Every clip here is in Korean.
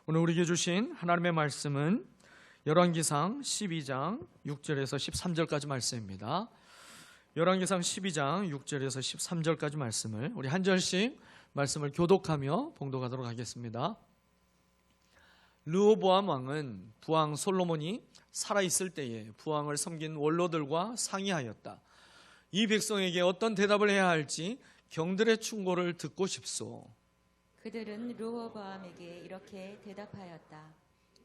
오늘 우리에게 주신 하나님의 말씀은 열왕기상 12장 6절에서 13절까지 말씀입니다. 열왕기상 12장 6절에서 13절까지 말씀을 우리 한 절씩 말씀을 교독하며 봉독하도록 하겠습니다. 르호보암 왕은 부왕 솔로몬이 살아있을 때에 부왕을 섬긴 원로들과 상의하였다. 이 백성에게 어떤 대답을 해야 할지 경들의 충고를 듣고 싶소. 그들은 르호보암에게 이렇게 대답하였다.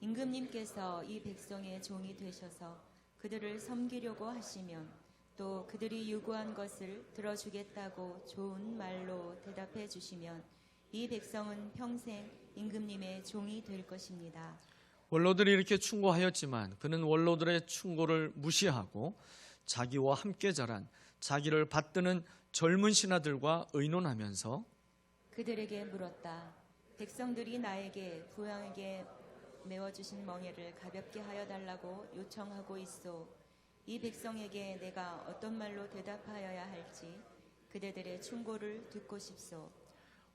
임금님께서 이 백성의 종이 되셔서 그들을 섬기려고 하시면 또 그들이 요구한 것을 들어주겠다고 좋은 말로 대답해 주시면 이 백성은 평생 임금님의 종이 될 것입니다. 원로들이 이렇게 충고하였지만 그는 원로들의 충고를 무시하고 자기와 함께 자란 자기를 받드는 젊은 신하들과 의논하면서 그들에게 물었다. 백성들이 나에게 부왕에게 메워주신 멍에를 가볍게 하여 달라고 요청하고 있어. 이 백성에게 내가 어떤 말로 대답하여야 할지 그대들의 충고를 듣고 싶소.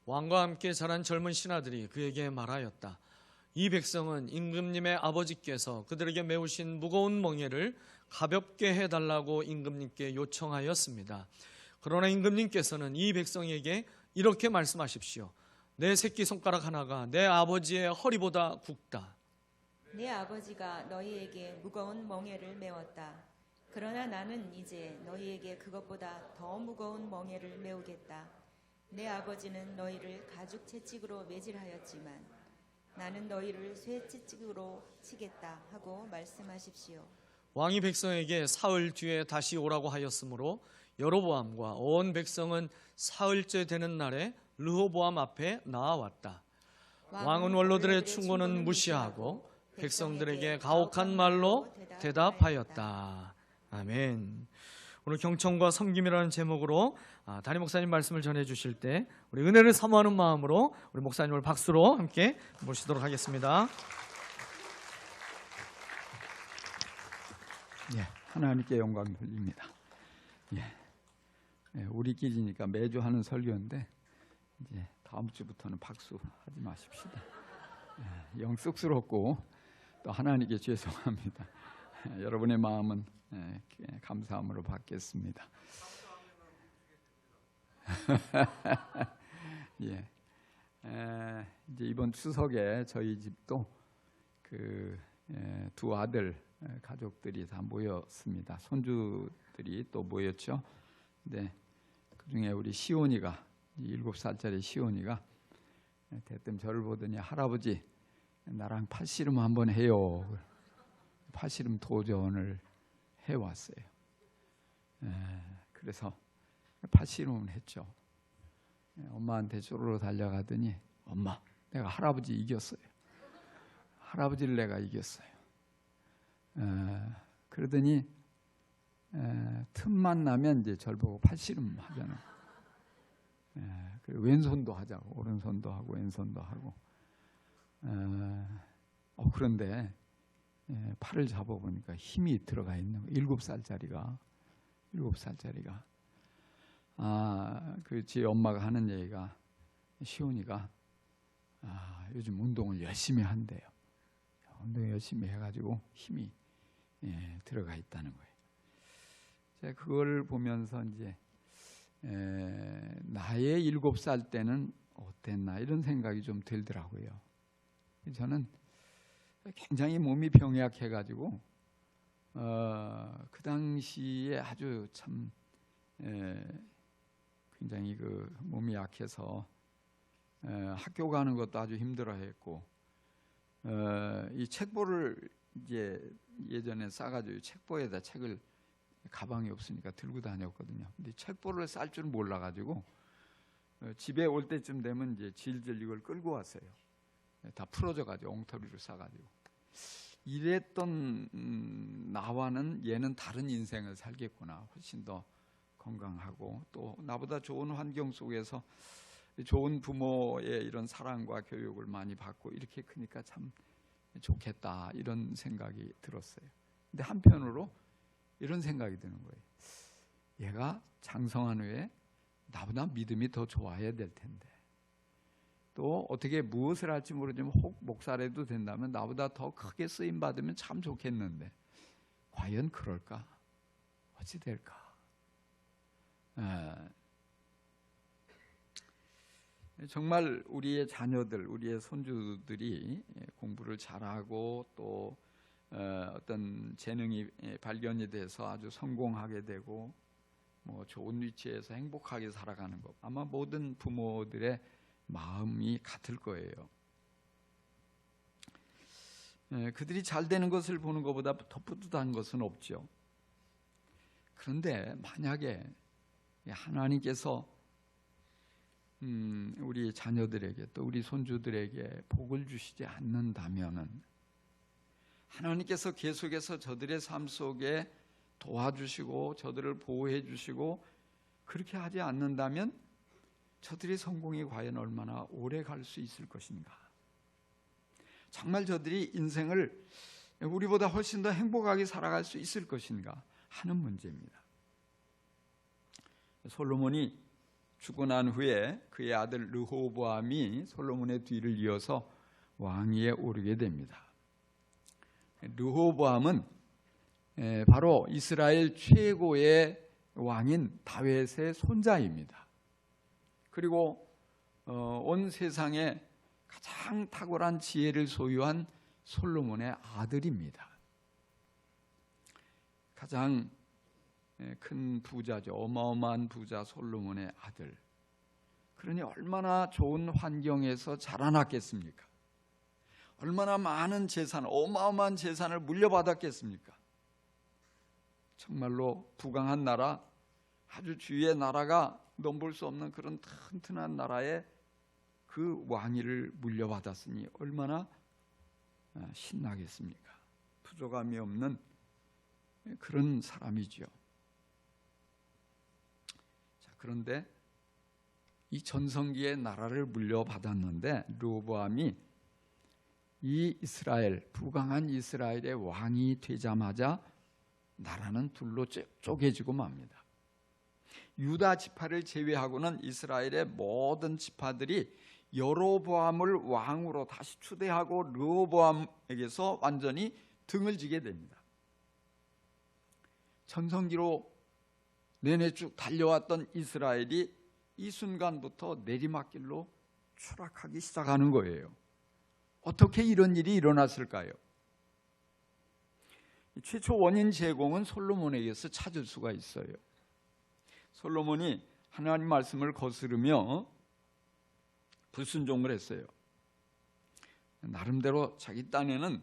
왕과 함께 자란 젊은 신하들이 그에게 말하였다. 이 백성은 임금님의 아버지께서 그들에게 메우신 무거운 멍에를 가볍게 해달라고 임금님께 요청하였습니다. 그러나 임금님께서는 이 백성에게 이렇게 말씀하십시오. 내 새끼손가락 하나가 내 아버지의 허리보다 굵다. 내 아버지가 너희에게 무거운 멍에를 메웠다. 그러나 나는 이제 너희에게 그것보다 더 무거운 멍에를 메우겠다. 내 아버지는 너희를 가죽 채찍으로 매질하였지만 나는 너희를 쇠 채찍으로 치겠다 하고 말씀하십시오. 왕이 백성에게 사흘 뒤에 다시 오라고 하였으므로 여로보암과 온 백성은 사흘째 되는 날에 르호보암 앞에 나아왔다. 왕은 원로들의 충고는 무시하고 백성들에게 가혹한 말로 대답하였다. 아멘. 오늘 경청과 섬김이라는 제목으로 담임 목사님 말씀을 전해 주실 때 우리 은혜를 사모하는 마음으로 우리 목사님을 박수로 함께 모시도록 하겠습니다. 예, 하나님께 영광 돌립니다. 우리끼리니까 매주 하는 설교인데 이제 다음 주부터는 박수 하지 마십시다. 영 쑥스럽고 또 하나님께 죄송합니다. 여러분의 마음은 감사함으로 받겠습니다. 예, 이제 이번 추석에 저희 집도 두 아들 가족들이 다 모였습니다. 손주들이 또 모였죠. 근데 그중에 우리 시온이가 7살짜리 시온이가 대뜸 저를 보더니 할아버지 나랑 팔씨름 한번 해요. 팔씨름 도전을 해왔어요. 그래서 팔씨름을 했죠. 엄마한테 쪼르르 달려가더니 엄마 내가 할아버지 이겼어요. 할아버지를 내가 이겼어요. 그러더니 틈만 나면 이제 절 보고 팔씨름 하잖아요. 그리고 왼손도 하자고 오른손도 하고 왼손도 하고 그런데 팔을 잡아보니까 힘이 들어가 있는 거예요. 7살짜리가 제 엄마가 하는 얘기가 시온이가 요즘 운동을 열심히 한대요. 운동 열심히 해가지고 힘이 들어가 있다는 거예요. 제가 그걸 보면서 이제 나의 7살 때는 어땠나 이런 생각이 좀 들더라고요. 저는 굉장히 몸이 병약해가지고 그 당시에 아주 참 굉장히 몸이 약해서 학교 가는 것도 아주 힘들어했고 이 책보를 이제 예전에 싸가지고 책보에다 책을 가방이 없으니까 들고 다녔거든요. 근데 책보를 쌀 줄 몰라가지고 집에 올 때쯤 되면 이제 질질 이걸 끌고 왔어요. 다 풀어져가지고 엉터리로 싸가지고 이랬던 나와는 얘는 다른 인생을 살겠구나. 훨씬 더 건강하고 또 나보다 좋은 환경 속에서 좋은 부모의 이런 사랑과 교육을 많이 받고 이렇게 크니까 참 좋겠다 이런 생각이 들었어요. 근데 한편으로 이런 생각이 드는 거예요. 얘가 장성한 후에 나보다 믿음이 더 좋아야 될 텐데 또 어떻게 무엇을 할지 모르지만 혹 목사라도 된다면 나보다 더 크게 쓰임 받으면 참 좋겠는데 과연 그럴까? 어찌 될까? 정말 우리의 자녀들, 우리의 손주들이 공부를 잘하고 또 어떤 재능이 발견이 돼서 아주 성공하게 되고 뭐 좋은 위치에서 행복하게 살아가는 것, 아마 모든 부모들의 마음이 같을 거예요. 그들이 잘 되는 것을 보는 것보다 더 뿌듯한 것은 없죠. 그런데 만약에 하나님께서 우리 자녀들에게 또 우리 손주들에게 복을 주시지 않는다면은, 하나님께서 계속해서 저들의 삶 속에 도와주시고 저들을 보호해 주시고 그렇게 하지 않는다면 저들의 성공이 과연 얼마나 오래 갈 수 있을 것인가? 정말 저들이 인생을 우리보다 훨씬 더 행복하게 살아갈 수 있을 것인가 하는 문제입니다. 솔로몬이 죽고 난 후에 그의 아들 르호보암이 솔로몬의 뒤를 이어서 왕위에 오르게 됩니다. 르호보암은 바로 이스라엘 최고의 왕인 다윗의 손자입니다. 그리고 온 세상에 가장 탁월한 지혜를 소유한 솔로몬의 아들입니다. 가장 큰 부자죠. 어마어마한 부자 솔로몬의 아들. 그러니 얼마나 좋은 환경에서 자라났겠습니까? 얼마나 많은 재산, 어마어마한 재산을 물려받았겠습니까? 정말로 부강한 나라, 아주 주위의 나라가 넘볼 수 없는 그런 튼튼한 나라에 그 왕위를 물려받았으니 얼마나 신나겠습니까? 부족함이 없는 그런 사람이죠. 자, 그런데 이 전성기의 나라를 물려받았는데 르호보암이 이 이스라엘, 부강한 이스라엘의 왕이 되자마자 나라는 둘로 쪼개지고 맙니다. 유다 지파를 제외하고는 이스라엘의 모든 지파들이 여로보암을 왕으로 다시 추대하고 르호보암에게서 완전히 등을 지게 됩니다. 전성기로 내내 쭉 달려왔던 이스라엘이 이 순간부터 내리막길로 추락하기 시작하는 거예요. 어떻게 이런 일이 일어났을까요? 최초 원인 제공은 솔로몬에게서 찾을 수가 있어요. 솔로몬이 하나님 말씀을 거스르며 불순종을 했어요. 나름대로 자기 딴에는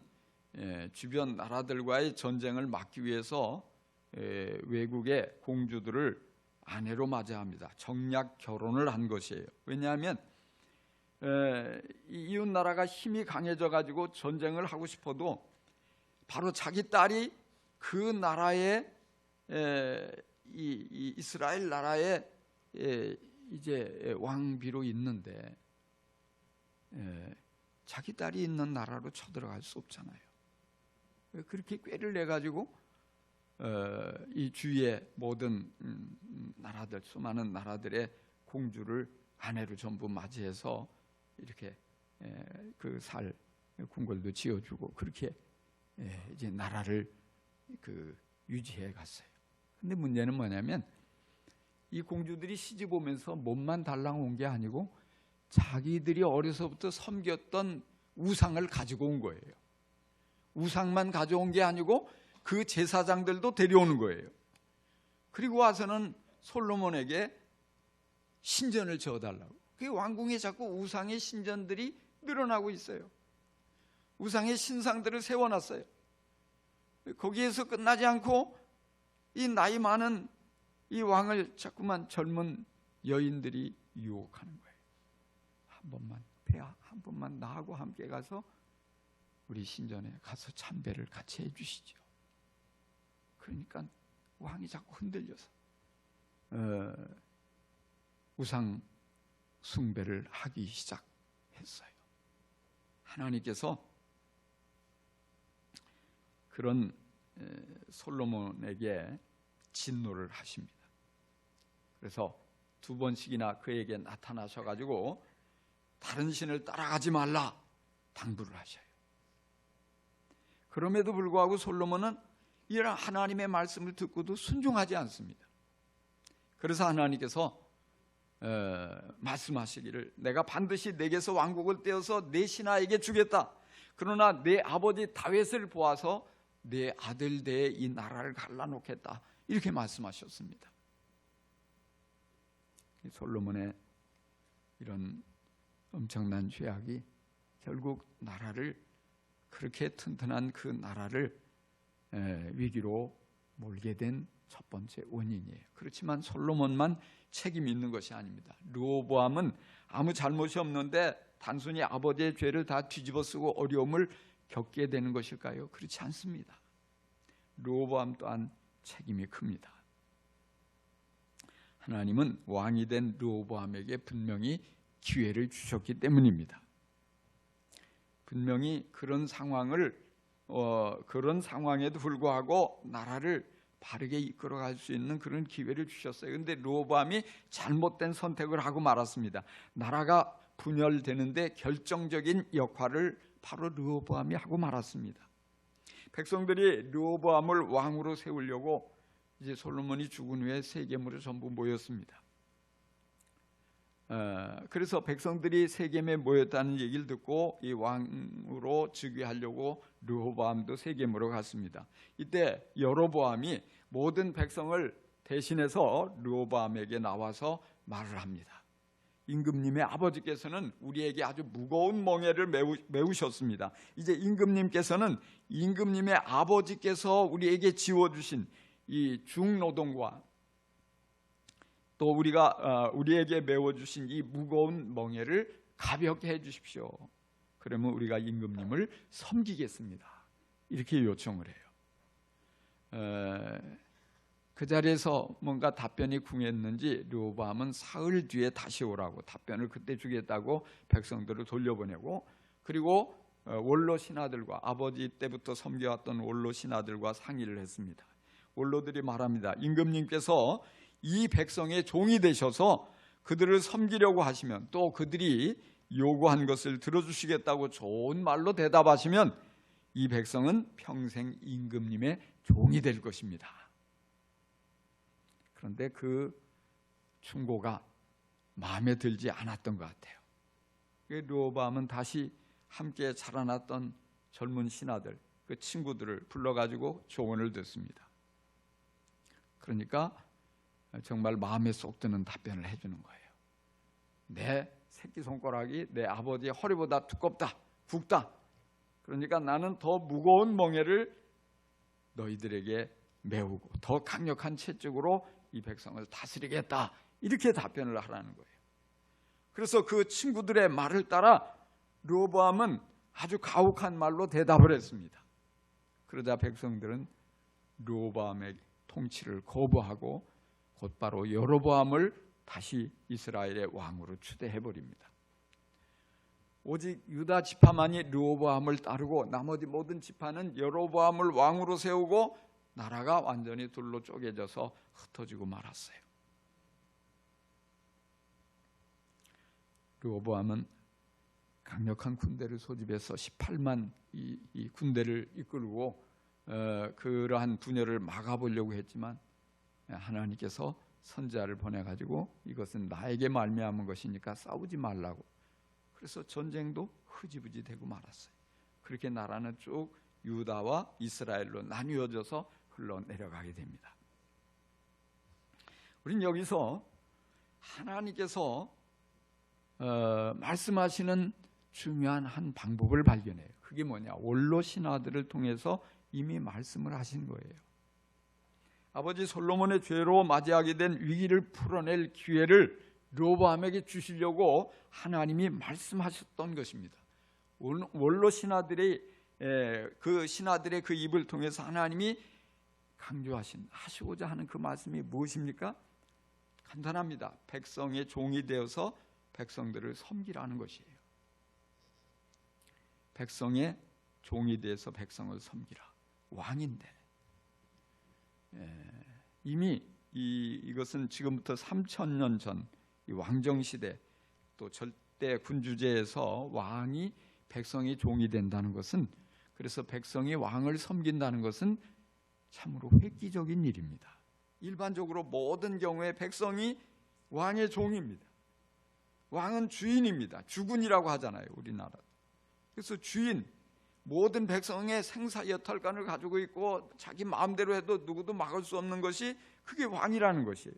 주변 나라들과의 전쟁을 막기 위해서 외국의 공주들을 아내로 맞이합니다. 정략 결혼을 한 것이에요. 왜냐하면 이웃 나라가 힘이 강해져 가지고 전쟁을 하고 싶어도 바로 자기 딸이 그 나라의 이 이스라엘 나라의 이제 왕비로 있는데 자기 딸이 있는 나라로 쳐들어갈 수 없잖아요. 그렇게 꾀를 내 가지고 이 주위의 모든 나라들, 수많은 나라들의 공주를 아내로 전부 맞이해서 이렇게 그 살 궁궐도 지어주고 그렇게 이제 나라를 유지해 갔어요. 근데 문제는 뭐냐면 이 공주들이 시집 오면서 몸만 달랑 온 게 아니고 자기들이 어려서부터 섬겼던 우상을 가지고 온 거예요. 우상만 가져온 게 아니고 그 제사장들도 데려오는 거예요. 그리고 와서는 솔로몬에게 신전을 지어달라고. 그 왕궁에 자꾸 우상의 신전들이 늘어나고 있어요. 우상의 신상들을 세워놨어요. 거기에서 끝나지 않고 이 나이 많은 이 왕을 자꾸만 젊은 여인들이 유혹하는 거예요. 한 번만 나하고 함께 가서 우리 신전에 가서 참배를 같이 해주시죠. 그러니까 왕이 자꾸 흔들려서 우상 숭배를 하기 시작했어요. 하나님께서 그런 솔로몬에게 진노를 하십니다. 그래서 2번씩이나 그에게 나타나셔가지고 다른 신을 따라가지 말라 당부를 하셔요. 그럼에도 불구하고 솔로몬은 이런 하나님의 말씀을 듣고도 순종하지 않습니다. 그래서 하나님께서 말씀하시기를 내가 반드시 내게서 왕국을 떼어서 내 신하에게 주겠다. 그러나 내 아버지 다윗을 보아서 내 아들 대에 이 나라를 갈라놓겠다. 이렇게 말씀하셨습니다. 솔로몬의 이런 엄청난 죄악이 결국 나라를 그렇게 튼튼한 그 나라를 위기로 몰게 된 첫 번째 원인이에요. 그렇지만 솔로몬만 책임이 있는 것이 아닙니다. 르호보암은 아무 잘못이 없는데 단순히 아버지의 죄를 다 뒤집어 쓰고 어려움을 겪게 되는 것일까요? 그렇지 않습니다. 르호보암 또한 책임이 큽니다. 하나님은 왕이 된 르호보암에게 분명히 기회를 주셨기 때문입니다. 분명히 그런 상황에도 불구하고 나라를 바르게 이끌어갈 수 있는 그런 기회를 주셨어요. 그런데 르호보암이 잘못된 선택을 하고 말았습니다. 나라가 분열되는데 결정적인 역할을 바로 르호보암이 하고 말았습니다. 백성들이 르호보암을 왕으로 세우려고 이제 솔로몬이 죽은 후에 세겜으로 전부 모였습니다. 그래서 백성들이 세겜에 모였다는 얘기를 듣고 이 왕으로 즉위하려고 르호보암도 세겜으로 갔습니다. 이때 여로보암이 모든 백성을 대신해서 르호보암에게 나와서 말을 합니다. 임금님의 아버지께서는 우리에게 아주 무거운 멍에를 메우셨습니다. 이제 임금님께서는 임금님의 아버지께서 우리에게 지워주신 이 중노동과 또 우리에게 메워주신 이 무거운 멍에를 가볍게 해주십시오. 그러면 우리가 임금님을 섬기겠습니다. 이렇게 요청을 해요. 그 자리에서 뭔가 답변이 궁했는지 르호보암은 사흘 뒤에 다시 오라고 답변을 그때 주겠다고 백성들을 돌려보내고, 그리고 원로 신하들과 아버지 때부터 섬겨왔던 원로 신하들과 상의를 했습니다. 원로들이 말합니다. 임금님께서 이 백성의 종이 되셔서 그들을 섬기려고 하시면, 또 그들이 요구한 것을 들어주시겠다고 좋은 말로 대답하시면 이 백성은 평생 임금님의 종이 될 것입니다. 그런데 그 충고가 마음에 들지 않았던 것 같아요. 르호보암은 다시 함께 자라났던 젊은 신하들, 그 친구들을 불러가지고 조언을 듣습니다. 그러니까 정말 마음에 쏙 드는 답변을 해주는 거예요. 내 새끼손가락이 내 아버지의 허리보다 두껍다, 굵다. 그러니까 나는 더 무거운 멍에를 너희들에게 메우고 더 강력한 채찍으로 이 백성을 다스리겠다. 이렇게 답변을 하라는 거예요. 그래서 그 친구들의 말을 따라 르호보암은 아주 가혹한 말로 대답을 했습니다. 그러자 백성들은 르호보암의 통치를 거부하고 곧바로 여로보암을 다시 이스라엘의 왕으로 추대해버립니다. 오직 유다 지파만이 르호보암을 따르고 나머지 모든 지파는 여로보암을 왕으로 세우고 나라가 완전히 둘로 쪼개져서 흩어지고 말았어요. 르호보암은 강력한 군대를 소집해서 18만 이 군대를 이끌고 그러한 분열을 막아보려고 했지만 하나님께서 선지자를 보내가지고 이것은 나에게 말미암은 것이니까 싸우지 말라고. 그래서 전쟁도 흐지부지 되고 말았어요. 그렇게 나라는 쭉 유다와 이스라엘로 나뉘어져서 흘러내려가게 됩니다. 우린 여기서 하나님께서 말씀하시는 중요한 한 방법을 발견해요. 그게 뭐냐? 원로 신하들을 통해서 이미 말씀을 하신 거예요. 아버지 솔로몬의 죄로 맞이하게 된 위기를 풀어낼 기회를 르호보암에게 주시려고 하나님이 말씀하셨던 것입니다. 원로 신하들의 그 신하들의 그 입을 통해서 하나님이 하시고자 하는 그 말씀이 무엇입니까? 간단합니다. 백성의 종이 되어서 백성들을 섬기라는 것이에요. 백성의 종이 되어서 백성을 섬기라. 왕인데 이미 이것은 지금부터 3000년 전 이 왕정 시대, 또 때 군주제에서 왕이 백성의 종이 된다는 것은, 그래서 백성이 왕을 섬긴다는 것은 참으로 획기적인 일입니다. 일반적으로 모든 경우에 백성이 왕의 종입니다. 왕은 주인입니다. 주군이라고 하잖아요, 우리나라. 그래서 주인, 모든 백성의 생사여탈관을 가지고 있고 자기 마음대로 해도 누구도 막을 수 없는 것이 그게 왕이라는 것이에요.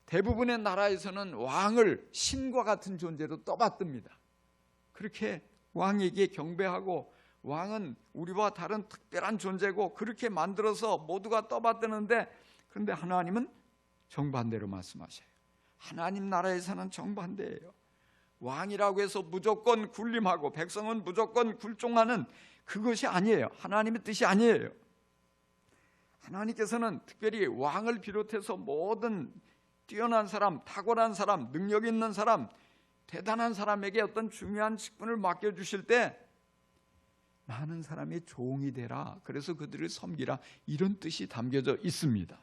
대부분의 나라에서는 왕을 신과 같은 존재로 떠받듭니다. 그렇게 왕에게 경배하고 왕은 우리와 다른 특별한 존재고 그렇게 만들어서 모두가 떠받드는데, 그런데 하나님은 정반대로 말씀하셔요. 하나님 나라에서는 정반대예요. 왕이라고 해서 무조건 군림하고 백성은 무조건 굴종하는 그것이 아니에요. 하나님의 뜻이 아니에요. 하나님께서는 특별히 왕을 비롯해서 모든 뛰어난 사람, 탁월한 사람, 능력 있는 사람, 대단한 사람에게 어떤 중요한 직분을 맡겨주실 때 많은 사람이 종이 되라, 그래서 그들을 섬기라, 이런 뜻이 담겨져 있습니다.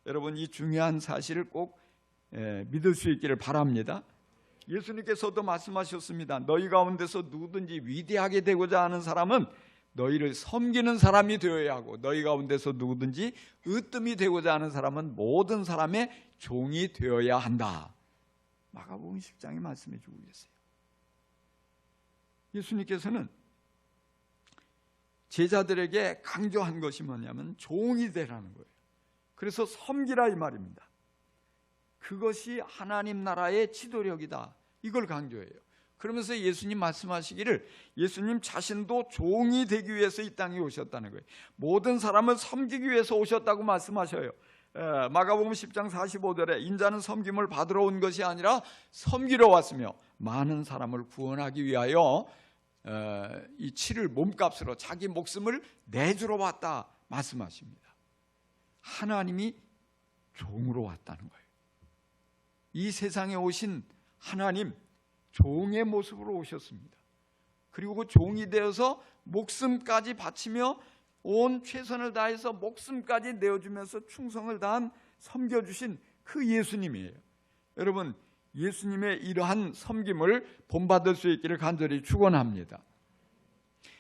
여러분, 이 중요한 사실을 꼭 믿을 수 있기를 바랍니다. 예수님께서도 말씀하셨습니다. 너희 가운데서 누구든지 위대하게 되고자 하는 사람은 너희를 섬기는 사람이 되어야 하고, 너희 가운데서 누구든지 으뜸이 되고자 하는 사람은 모든 사람의 종이 되어야 한다. 마가복음 10장에 말씀해 주고 계세요. 예수님께서는 제자들에게 강조한 것이 뭐냐면 종이 되라는 거예요. 그래서 섬기라 이 말입니다. 그것이 하나님 나라의 지도력이다, 이걸 강조해요. 그러면서 예수님 말씀하시기를 예수님 자신도 종이 되기 위해서 이 땅에 오셨다는 거예요. 모든 사람을 섬기기 위해서 오셨다고 말씀하셔요. 마가복음 10장 45절에 인자는 섬김을 받으러 온 것이 아니라 섬기러 왔으며 많은 사람을 구원하기 위하여 이 치를 몸값으로 자기 목숨을 내주러 왔다 말씀하십니다. 하나님이 종으로 왔다는 거예요. 이 세상에 오신 하나님, 종의 모습으로 오셨습니다. 그리고 그 종이 되어서 목숨까지 바치며 온 최선을 다해서 목숨까지 내어주면서 충성을 다한 섬겨주신 그 예수님이에요. 여러분, 예수님의 이러한 섬김을 본받을 수 있기를 간절히 축원합니다.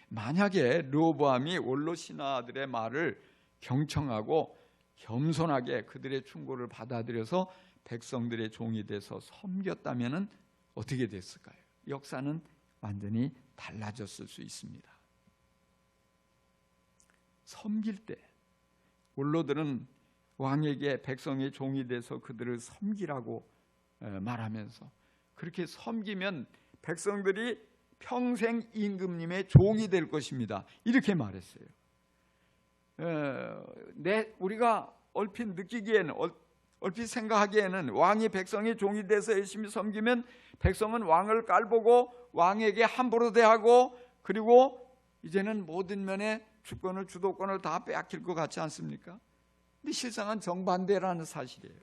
만약에 르호보암이 원로 신하들의 말을 경청하고 겸손하게 그들의 충고를 받아들여서 백성들의 종이 돼서 섬겼다면 어떻게 됐을까요? 역사는 완전히 달라졌을 수 있습니다. 섬길 때 원로들은 왕에게 백성의 종이 돼서 그들을 섬기라고 말하면서, 그렇게 섬기면 백성들이 평생 임금님의 종이 될 것입니다, 이렇게 말했어요. 우리가 얼핏 느끼기에는, 얼핏 생각하기에는 왕이 백성의 종이 돼서 열심히 섬기면 백성은 왕을 깔보고 왕에게 함부로 대하고, 그리고 이제는 모든 면에 주권을, 주도권을 다 빼앗길 것 같지 않습니까? 근데 실상은 정반대라는 사실이에요.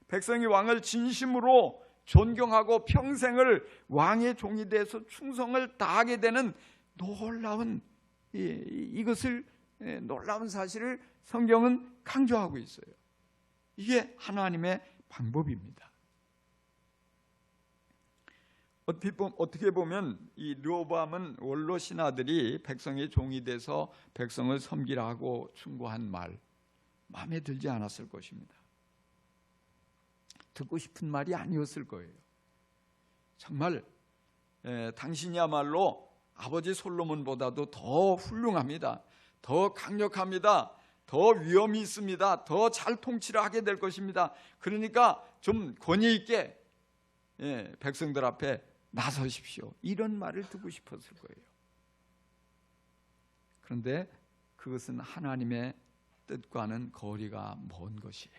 백성이 왕을 진심으로 존경하고 평생을 왕의 종이 돼서 충성을 다하게 되는 놀라운 이것을 놀라운 사실을 성경은 강조하고 있어요. 이게 하나님의 방법입니다. 어떻게 보면 이 르호보암은 원로 신하들이 백성의 종이 돼서 백성을 섬기라 하고 충고한 말, 마음에 들지 않았을 것입니다. 듣고 싶은 말이 아니었을 거예요. 정말 당신이야말로 아버지 솔로몬보다도 더 훌륭합니다. 더 강력합니다. 더 위험이 있습니다. 더 잘 통치를 하게 될 것입니다. 그러니까 좀 권위 있게 백성들 앞에 나서십시오, 이런 말을 듣고 싶었을 거예요. 그런데 그것은 하나님의 뜻과는 거리가 먼 것이에요.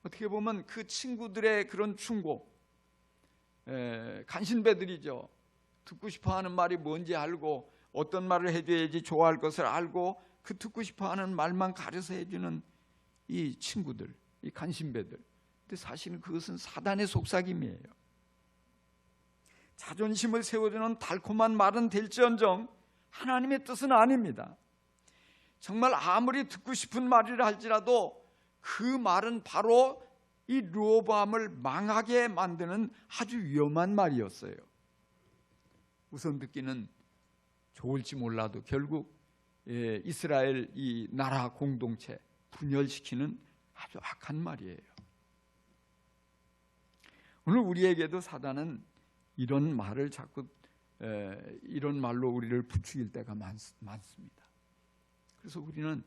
어떻게 보면 그 친구들의 그런 충고, 간신배들이죠. 듣고 싶어하는 말이 뭔지 알고 어떤 말을 해줘야지 좋아할 것을 알고 그 듣고 싶어하는 말만 가려서 해주는 이 친구들, 이 간신배들. 근데 사실은 그것은 사단의 속삭임이에요. 자존심을 세워주는 달콤한 말은 될지언정 하나님의 뜻은 아닙니다. 정말 아무리 듣고 싶은 말이라 할지라도 그 말은 바로 이 르호보암을 망하게 만드는 아주 위험한 말이었어요. 우선 듣기는 좋을지 몰라도 결국 이스라엘 이 나라 공동체 분열시키는 아주 악한 말이에요. 오늘 우리에게도 사단은 이런 말을 자꾸 이런 말로 우리를 부추길 때가 많습니다. 그래서 우리는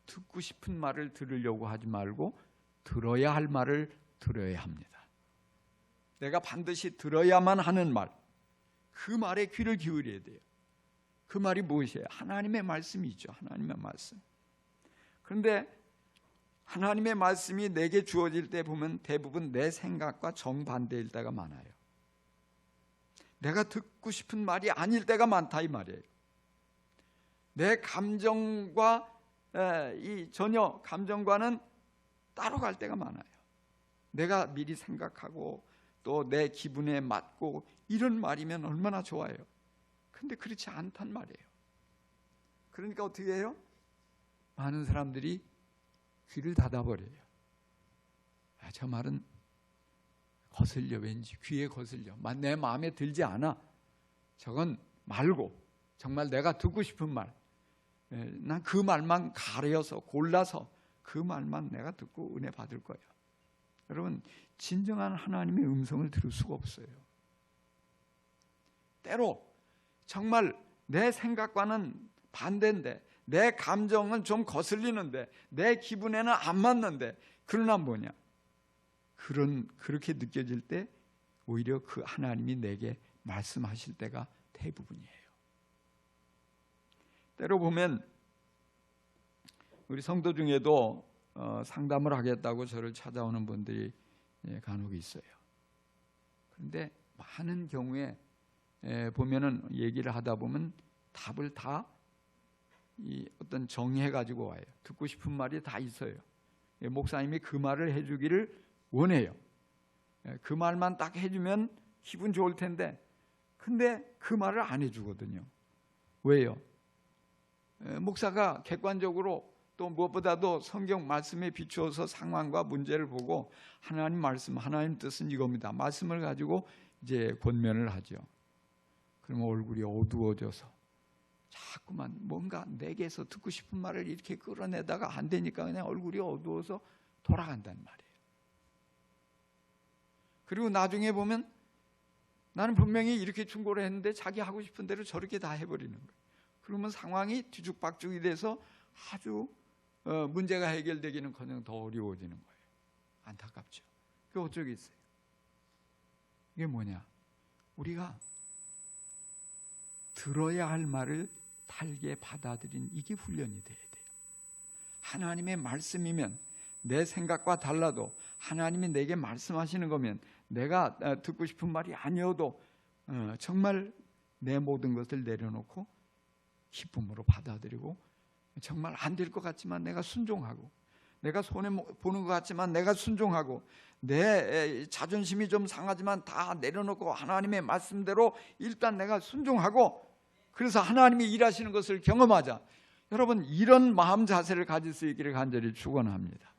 듣고 싶은 말을 들으려고 하지 말고 들어야 할 말을 들어야 합니다. 내가 반드시 들어야만 하는 말, 그 말에 귀를 기울여야 돼요. 그 말이 무엇이에요? 하나님의 말씀이죠. 하나님의 말씀. 그런데 하나님의 말씀이 내게 주어질 때 보면 대부분 내 생각과 정반대일 때가 많아요. 내가 듣고 싶은 말이 아닐 때가 많다 이 말이에요. 내 감정과 전혀 감정과는 따로 갈 때가 많아요. 내가 미리 생각하고 또 내 기분에 맞고 이런 말이면 얼마나 좋아요. 근데 그렇지 않단 말이에요. 그러니까 어떻게 해요? 많은 사람들이 귀를 닫아버려요. 저 말은 거슬려, 왠지 귀에 거슬려, 내 마음에 들지 않아. 저건 말고 정말 내가 듣고 싶은 말, 난 그 말만 가려서 골라서 그 말만 내가 듣고 은혜 받을 거야. 여러분, 진정한 하나님의 음성을 들을 수가 없어요. 때로 정말 내 생각과는 반대인데, 내 감정은 좀 거슬리는데, 내 기분에는 안 맞는데, 그러나 뭐냐? 그렇게 느껴질 때 오히려 그 하나님이 내게 말씀하실 때가 대부분이에요. 때로 보면 우리 성도 중에도 상담을 하겠다고 저를 찾아오는 분들이 간혹 있어요. 그런데 많은 경우에 보면은 얘기를 하다 보면 답을 다 어떤 정해 가지고 와요. 듣고 싶은 말이 다 있어요. 목사님이 그 말을 해주기를 원해요. 그 말만 딱 해주면 기분 좋을 텐데, 근데 그 말을 안 해주거든요. 왜요? 목사가 객관적으로 또 무엇보다도 성경 말씀에 비추어서 상황과 문제를 보고 하나님 말씀, 하나님 뜻은 이겁니다. 말씀을 가지고 이제 권면을 하죠. 그러면 얼굴이 어두워져서 자꾸만 뭔가 내게서 듣고 싶은 말을 이렇게 끌어내다가 안 되니까 그냥 얼굴이 어두워서 돌아간단 말이에요. 그리고 나중에 보면 나는 분명히 이렇게 충고를 했는데 자기 하고 싶은 대로 저렇게 다 해버리는 거예요. 그러면 상황이 뒤죽박죽이 돼서 아주 문제가 해결되기는커녕 더 어려워지는 거예요. 안타깝죠. 그게 어쩌겠어요. 이게 뭐냐? 우리가 들어야 할 말을 달게 받아들인 이게 훈련이 돼야 돼요. 하나님의 말씀이면 내 생각과 달라도 하나님이 내게 말씀하시는 거면 내가 듣고 싶은 말이 아니어도 정말 내 모든 것을 내려놓고 기쁨으로 받아들이고, 정말 안 될 것 같지만 내가 순종하고, 내가 손해보는 것 같지만 내가 순종하고, 내 자존심이 좀 상하지만 다 내려놓고 하나님의 말씀대로 일단 내가 순종하고, 그래서 하나님이 일하시는 것을 경험하자. 여러분, 이런 마음 자세를 가질 수 있기를 간절히 축원합니다.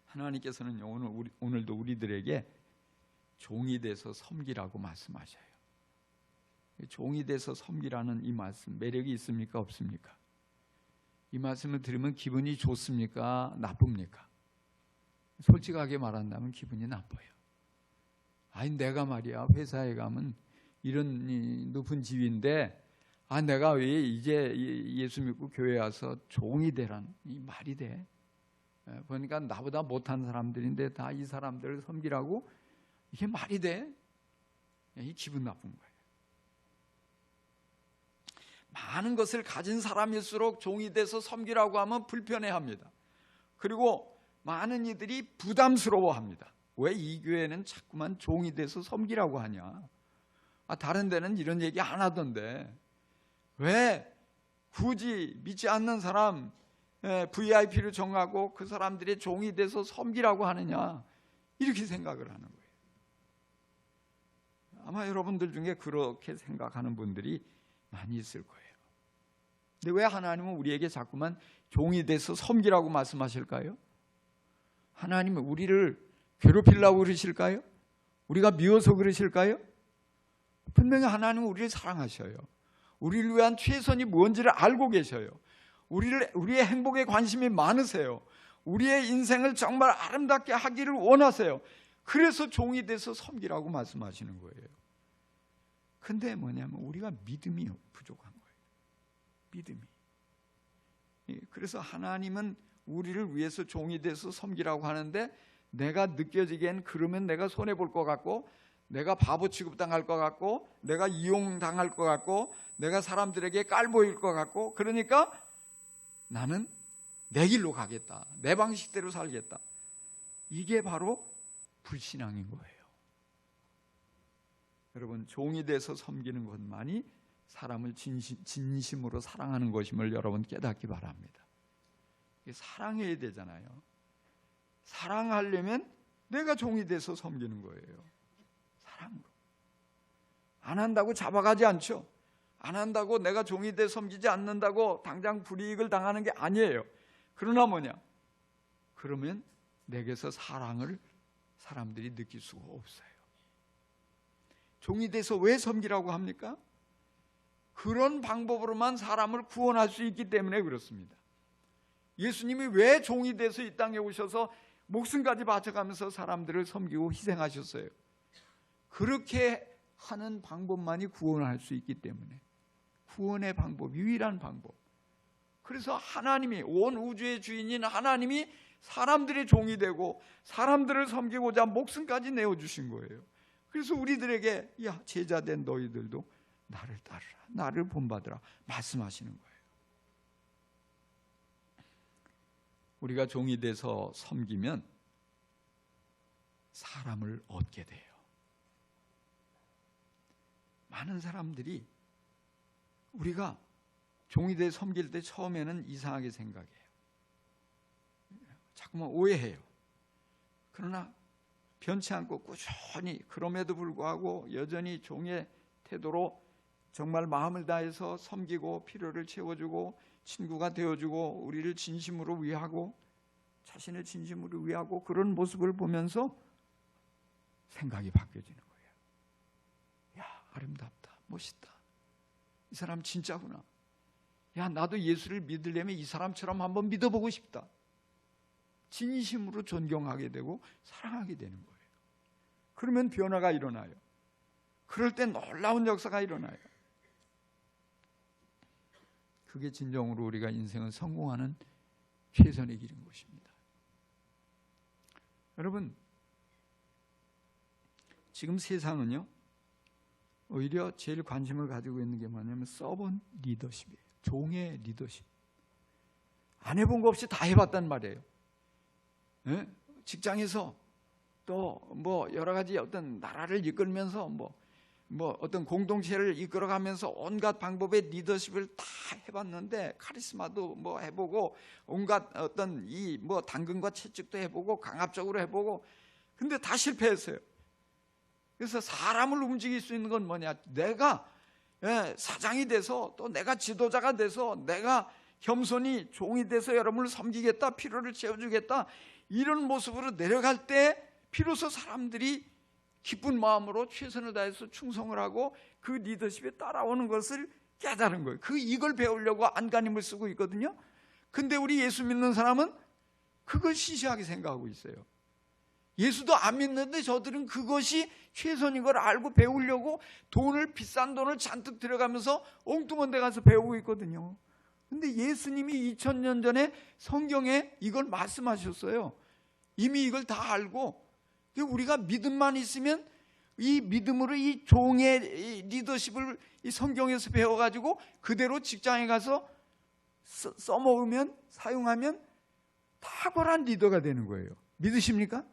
하나님께서는 오늘도 우리들에게 종이 돼서 섬기라고 말씀하셔요. 종이 돼서 섬기라는 이 말씀, 매력이 있습니까? 없습니까? 이 말씀을 들으면 기분이 좋습니까? 나쁩니까? 솔직하게 말한다면 기분이 나빠요. 아니, 내가 말이야, 회사에 가면 이런 높은 지위인데, 내가 왜 이제 예수 믿고 교회 와서 종이 되란 이 말이 돼? 보니까 나보다 못한 사람들인데 다 이 사람들을 섬기라고? 이게 말이 돼? 이 기분 나쁜 거예요. 많은 것을 가진 사람일수록 종이 돼서 섬기라고 하면 불편해합니다. 그리고 많은 이들이 부담스러워합니다. 왜 이 교회는 자꾸만 종이 돼서 섬기라고 하냐? 다른 데는 이런 얘기 안 하던데 왜 굳이 믿지 않는 사람 VIP를 정하고 그 사람들의 종이 돼서 섬기라고 하느냐? 이렇게 생각을 하는 거예요. 아마 여러분들 중에 그렇게 생각하는 분들이 많이 있을 거예요. 근데 왜 하나님은 우리에게 자꾸만 종이 돼서 섬기라고 말씀하실까요? 하나님은 우리를 괴롭히려고 그러실까요? 우리가 미워서 그러실까요? 분명히 하나님은 우리를 사랑하셔요. 우리를 위한 최선이 뭔지를 알고 계셔요. 우리의 행복에 관심이 많으세요. 우리의 인생을 정말 아름답게 하기를 원하세요. 그래서 종이 돼서 섬기라고 말씀하시는 거예요. 근데 뭐냐면 우리가 믿음이 부족한 거예요. 믿음이. 그래서 하나님은 우리를 위해서 종이 돼서 섬기라고 하는데, 내가 느껴지기엔 그러면 내가 손해볼 것 같고, 내가 바보 취급당할 것 같고, 내가 이용당할 것 같고, 내가 사람들에게 깔보일 것 같고, 그러니까 나는 내 길로 가겠다, 내 방식대로 살겠다. 이게 바로 불신앙인 거예요. 여러분, 종이 돼서 섬기는 것만이 사람을 진심으로 사랑하는 것임을 여러분 깨닫기 바랍니다. 사랑해야 되잖아요. 사랑하려면 내가 종이 돼서 섬기는 거예요. 사랑. 안 한다고 잡아가지 않죠. 안 한다고 내가 종이 돼 섬기지 않는다고 당장 불이익을 당하는 게 아니에요. 그러나 뭐냐? 그러면 내게서 사랑을 사람들이 느낄 수가 없어요. 종이 돼서 왜 섬기라고 합니까? 그런 방법으로만 사람을 구원할 수 있기 때문에 그렇습니다. 예수님이 왜 종이 돼서 이 땅에 오셔서 목숨까지 바쳐가면서 사람들을 섬기고 희생하셨어요? 그렇게 하는 방법만이 구원할 수 있기 때문에, 구원의 방법, 유일한 방법. 그래서 하나님이, 온 우주의 주인인 하나님이 사람들의 종이 되고 사람들을 섬기고자 목숨까지 내어주신 거예요. 그래서 우리들에게 야, 제자된 너희들도 나를 따르라, 나를 본받으라 말씀하시는 거예요. 우리가 종이 돼서 섬기면 사람을 얻게 돼요. 많은 사람들이 우리가 종이 돼서 섬길 때 처음에는 이상하게 생각해요. 자꾸만 오해해요. 그러나 변치 않고 꾸준히, 그럼에도 불구하고 여전히 종의 태도로 정말 마음을 다해서 섬기고 필요를 채워주고 친구가 되어주고 우리를 진심으로 위하고 자신을 진심으로 위하고, 그런 모습을 보면서 생각이 바뀌어지는 거예요. 야, 아름답다, 멋있다, 이 사람 진짜구나. 야, 나도 예수를 믿으려면 이 사람처럼 한번 믿어보고 싶다. 진심으로 존경하게 되고 사랑하게 되는 거예요. 그러면 변화가 일어나요. 그럴 때 놀라운 역사가 일어나요. 그게 진정으로 우리가 인생을 성공하는 최선의 길인 것입니다. 여러분, 지금 세상은요, 오히려 제일 관심을 가지고 있는 게 뭐냐면 서번 리더십이에요. 종의 리더십. 안 해본 거 없이 다 해봤단 말이에요. 예? 직장에서 또 뭐 여러 가지 어떤 나라를 이끌면서 뭐 어떤 공동체를 이끌어가면서 온갖 방법의 리더십을 다 해봤는데, 카리스마도 뭐 해보고 온갖 어떤 이 뭐 당근과 채찍도 해보고 강압적으로 해보고, 근데 다 실패했어요. 그래서 사람을 움직일 수 있는 건 뭐냐? 내가 사장이 돼서, 또 내가 지도자가 돼서, 내가 겸손히 종이 돼서 여러분을 섬기겠다, 필요를 채워주겠다, 이런 모습으로 내려갈 때 비로소 사람들이 기쁜 마음으로 최선을 다해서 충성을 하고 그 리더십에 따라오는 것을 깨달은 거예요. 이걸 배우려고 안간힘을 쓰고 있거든요. 근데 우리 예수 믿는 사람은 그걸 시시하게 생각하고 있어요. 예수도 안 믿는데 저들은 그것이 최선인 걸 알고 배우려고 비싼 돈을 잔뜩 들여가면서 엉뚱한 데 가서 배우고 있거든요. 근데 예수님이 2000년 전에 성경에 이걸 말씀하셨어요. 이미 이걸 다 알고, 우리가 믿음만 있으면 이 믿음으로 이 종의 리더십을 이 성경에서 배워가지고 그대로 직장에 가서 써먹으면, 사용하면 탁월한 리더가 되는 거예요. 믿으십니까?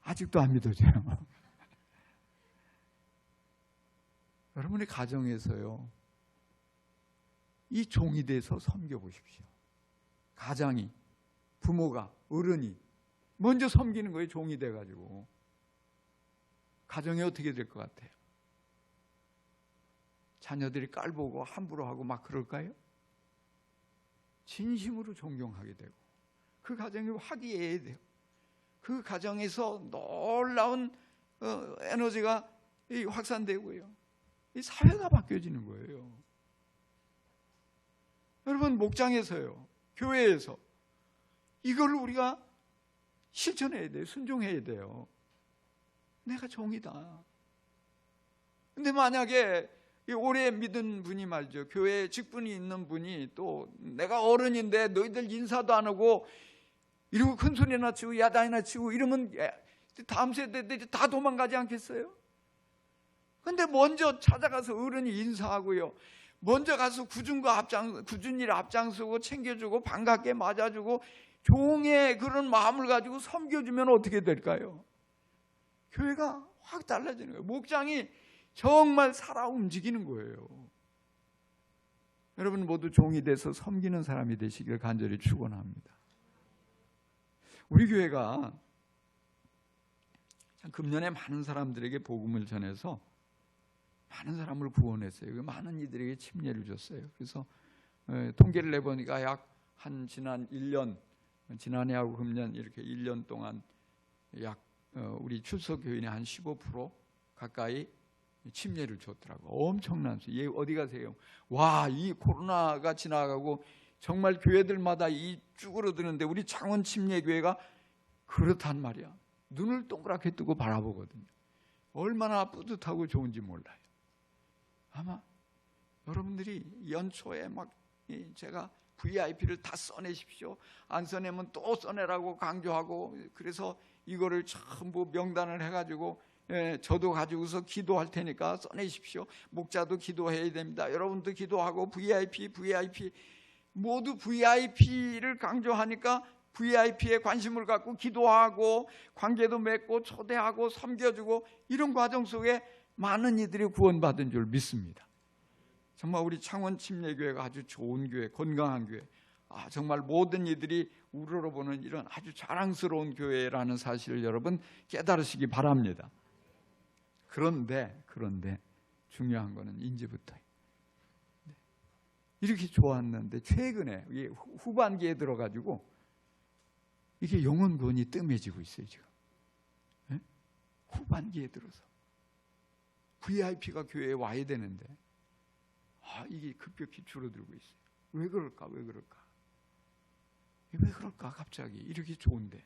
아직도 안 믿어져요. 여러분의 가정에서요, 이 종이 돼서 섬겨보십시오. 가장이, 부모가, 어른이 먼저 섬기는 거예요. 종이 돼가지고. 가정이 어떻게 될 것 같아요? 자녀들이 깔보고 함부로 하고 막 그럴까요? 진심으로 존경하게 되고, 그 가정이 화기애애해야 돼요. 그 가정에서 놀라운 에너지가 확산되고요. 이 사회가 바뀌어지는 거예요. 여러분, 목장에서요, 교회에서 이걸 우리가 실천해야 돼요. 순종해야 돼요. 내가 종이다. 근데 만약에 오래 믿은 분이 말이죠, 교회에 직분이 있는 분이 또 내가 어른인데 너희들 인사도 안 하고 이러고 큰 소리나 치고 야단이나 치고 이러면 다음 세대들이 다 도망가지 않겠어요? 근데 먼저 찾아가서 어른이 인사하고요, 먼저 가서 꾸준히 앞장서고 챙겨주고 반갑게 맞아주고 종의 그런 마음을 가지고 섬겨주면 어떻게 될까요? 교회가 확 달라지는 거예요. 목장이 정말 살아 움직이는 거예요. 여러분 모두 종이 돼서 섬기는 사람이 되시길 간절히 축원합니다. 우리 교회가 참 금년에 많은 사람들에게 복음을 전해서 많은 사람을 구원했어요. 많은 이들에게 침례를 줬어요. 그래서 통계를 내보니까 약 한 지난 1년, 지난해하고 금년 이렇게 1년 동안 약 우리 출석 교인의 한 15% 가까이 침례를 줬더라고요. 엄청난 수. 얘 어디 가세요? 와, 이 코로나가 지나가고 정말 교회들마다 이 쭈그러드는데 우리 창원 침례교회가 그렇단 말이야. 눈을 동그랗게 뜨고 바라보거든요. 얼마나 뿌듯하고 좋은지 몰라요. 아마 여러분들이 연초에 막 제가 VIP를 다 써내십시오. 안 써내면 또 써내라고 강조하고, 그래서 이거를 전부 명단을 해가지고 저도 가지고서 기도할 테니까 써내십시오. 목자도 기도해야 됩니다. 여러분도 기도하고 VIP 모두 VIP를 강조하니까 VIP에 관심을 갖고 기도하고 관계도 맺고 초대하고 섬겨주고 이런 과정 속에 많은 이들이 구원받은 줄 믿습니다. 정말 우리 창원 침례교회가 아주 좋은 교회, 건강한 교회, 정말 모든 이들이 우러러보는 이런 아주 자랑스러운 교회라는 사실을 여러분 깨달으시기 바랍니다. 그런데 중요한 거는 이제부터예요. 이렇게 좋았는데 최근에 후반기에 들어가지고 이게 영혼권이 뜸해지고 있어요. 지금 후반기에 들어서 VIP가 교회에 와야 되는데 이게 급격히 줄어들고 있어요. 왜 그럴까? 갑자기 이렇게 좋은데.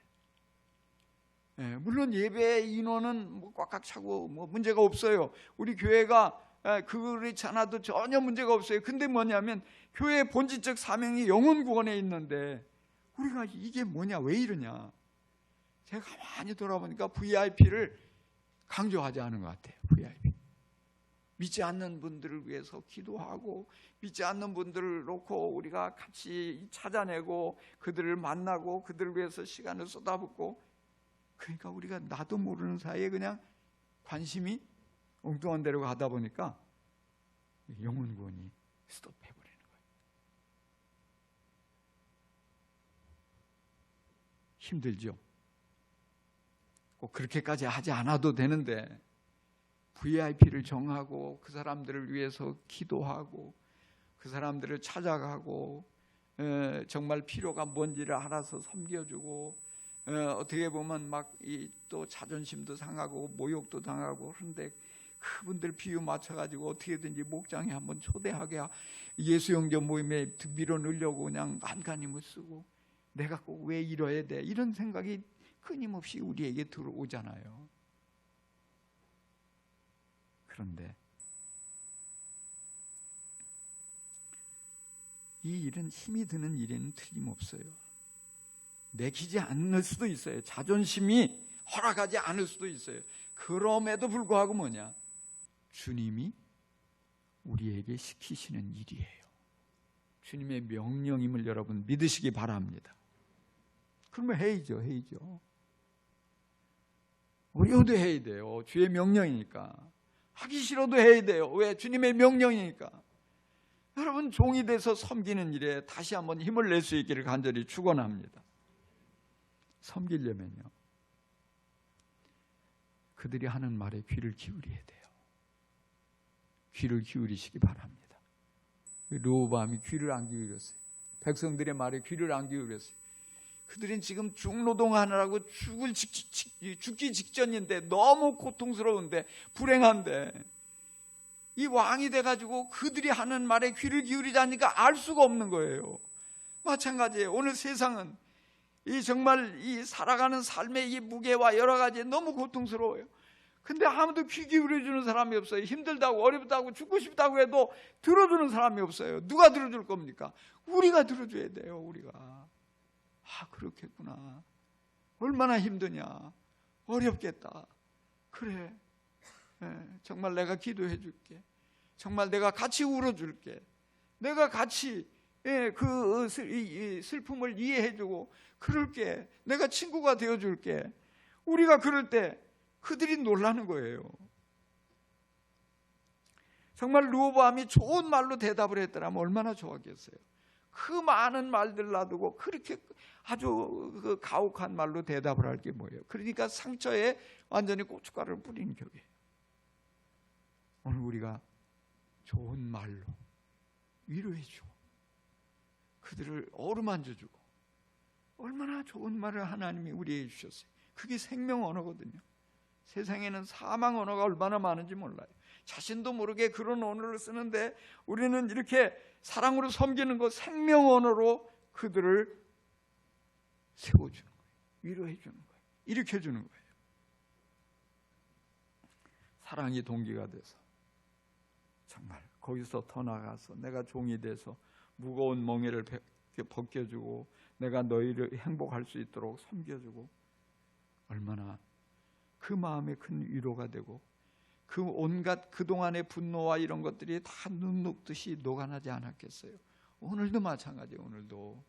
물론 예배 인원은 꽉꽉 차고 문제가 없어요. 우리 교회가 그렇지 않아도 전혀 문제가 없어요. 근데 뭐냐면 교회의 본질적 사명이 영혼 구원에 있는데 우리가 이게 뭐냐, 왜 이러냐. 제가 가만히 돌아보니까 VIP를 강조하지 않은 것 같아요. VIP. 믿지 않는 분들을 위해서 기도하고 믿지 않는 분들을 놓고 우리가 같이 찾아내고 그들을 만나고 그들을 위해서 시간을 쏟아붓고, 그러니까 우리가 나도 모르는 사이에 그냥 관심이 엉뚱한 데로 가다 보니까 영혼 구원이 스톱해버리는 거예요. 힘들죠? 꼭 그렇게까지 하지 않아도 되는데 VIP를 정하고 그 사람들을 위해서 기도하고 그 사람들을 찾아가고 정말 필요가 뭔지를 알아서 섬겨주고 어떻게 보면 막 또 자존심도 상하고 모욕도 당하고, 그런데 그분들 비유 맞춰가지고 어떻게든지 목장에 한번 초대하게 예수영전 모임에 밀어넣으려고 그냥 안간힘을 쓰고, 내가 꼭 왜 이뤄야 돼, 이런 생각이 끊임없이 우리에게 들어오잖아요. 그런데 이 일은 힘이 드는 일에는 틀림없어요. 내키지 않을 수도 있어요. 자존심이 허락하지 않을 수도 있어요. 그럼에도 불구하고 뭐냐? 주님이 우리에게 시키시는 일이에요. 주님의 명령임을 여러분 믿으시기 바랍니다. 그러면 해야죠. 어려워도 해야 돼요. 주의 명령이니까. 하기 싫어도 해야 돼요. 왜? 주님의 명령이니까. 여러분 종이 돼서 섬기는 일에 다시 한번 힘을 낼 수 있기를 간절히 축원합니다. 섬기려면요, 그들이 하는 말에 귀를 기울여야 돼요. 귀를 기울이시기 바랍니다. 르호보암이 귀를 안 기울였어요. 백성들의 말에 귀를 안 기울였어요. 그들은 지금 중노동하느라고 죽기 직전인데 너무 고통스러운데 불행한데 이 왕이 돼가지고 그들이 하는 말에 귀를 기울이자니까 알 수가 없는 거예요. 마찬가지예요. 오늘 세상은 이 정말 이 살아가는 삶의 이 무게와 여러 가지 너무 고통스러워요. 근데 아무도 귀 기울여주는 사람이 없어요. 힘들다고 어렵다고 죽고 싶다고 해도 들어주는 사람이 없어요. 누가 들어줄 겁니까? 우리가 들어줘야 돼요. 우리가. 아, 그렇겠구나. 얼마나 힘드냐. 어렵겠다. 그래. 정말 내가 기도해 줄게. 정말 내가 같이 울어줄게. 내가 같이 그 슬픔을 이해해 주고 그럴게. 내가 친구가 되어줄게. 우리가 그럴 때 그들이 놀라는 거예요. 정말 르호보암이 좋은 말로 대답을 했더라면 얼마나 좋았겠어요. 그 많은 말들 놔두고 그렇게 아주 그 가혹한 말로 대답을 할 게 뭐예요? 그러니까 상처에 완전히 고춧가루를 뿌리는 격이에요. 오늘 우리가 좋은 말로 위로해주고 그들을 어루만져주고 얼마나 좋은 말을 하나님이 우리에게 주셨어요. 그게 생명 언어거든요. 세상에는 사망 언어가 얼마나 많은지 몰라요. 자신도 모르게 그런 언어를 쓰는데 우리는 이렇게 사랑으로 섬기는 것, 생명 언어로 그들을 세워주는 거예요. 위로해주는 거예요. 일으켜주는 거예요. 사랑이 동기가 돼서 정말 거기서 더 나가서 내가 종이 돼서 무거운 멍에를 벗겨주고 내가 너희를 행복할 수 있도록 섬겨주고 얼마나 그 마음에 큰 위로가 되고 그 온갖 그동안의 분노와 이런 것들이 다 눈 녹듯이 녹아나지 않았겠어요. 오늘도 마찬가지예요. 오늘도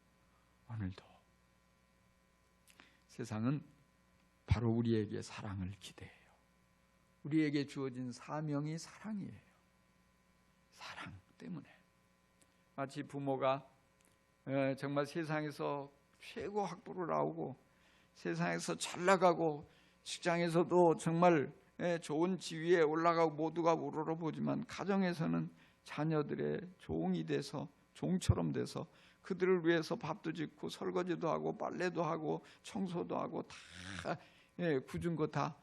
세상은 바로 우리에게 사랑을 기대해요. 우리에게 주어진 사명이 사랑이에요. 사랑 때문에 마치 부모가 정말 세상에서 최고 학부를 나오고 세상에서 잘 나가고 직장에서도 정말 좋은 지위에 올라가고 모두가 우러러보지만 가정에서는 자녀들의 종이 돼서 종처럼 돼서 그들을 위해서 밥도 짓고 설거지도 하고 빨래도 하고 청소도 하고 다 굳은 거 다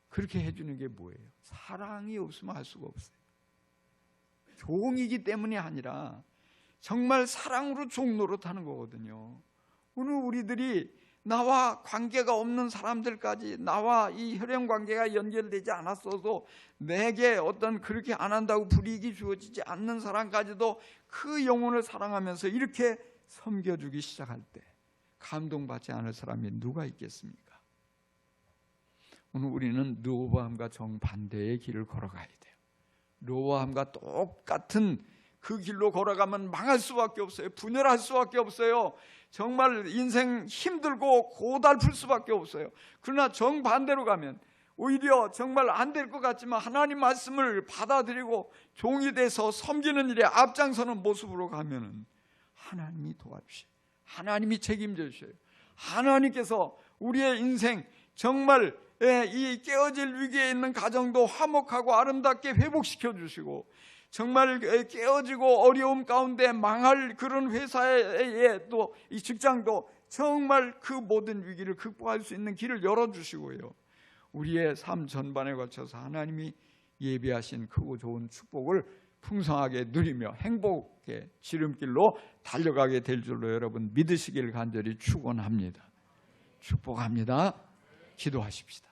그렇게 해주는 게 뭐예요? 사랑이 없으면 할 수가 없어요. 종이기 때문이 아니라 정말 사랑으로 종 노릇하는 거거든요. 오늘 우리들이 나와 관계가 없는 사람들까지 나와 이 혈연 관계가 연결되지 않았어도 내게 어떤 그렇게 안 한다고 불이익이 주어지지 않는 사람까지도 그 영혼을 사랑하면서 이렇게 섬겨주기 시작할 때 감동받지 않을 사람이 누가 있겠습니까? 오늘 우리는 르호보암과 정반대의 길을 걸어가야 돼요. 르호보암과 똑같은 그 길로 걸어가면 망할 수밖에 없어요. 분열할 수밖에 없어요. 정말 인생 힘들고 고달플 수밖에 없어요. 그러나 정반대로 가면 오히려 정말 안 될 것 같지만 하나님 말씀을 받아들이고 종이 돼서 섬기는 일에 앞장서는 모습으로 가면은 하나님이 도와주셔요. 하나님이 책임져 주셔요. 하나님께서 우리의 인생 정말 이 깨어질 위기에 있는 가정도 화목하고 아름답게 회복시켜 주시고 정말 깨어지고 어려움 가운데 망할 그런 회사의 또 이 직장도 정말 그 모든 위기를 극복할 수 있는 길을 열어주시고요. 우리의 삶 전반에 걸쳐서 하나님이 예비하신 크고 좋은 축복을 풍성하게 누리며 행복의 지름길로 달려가게 될 줄로 여러분 믿으시길 간절히 축원합니다. 축복합니다. 기도하십시다.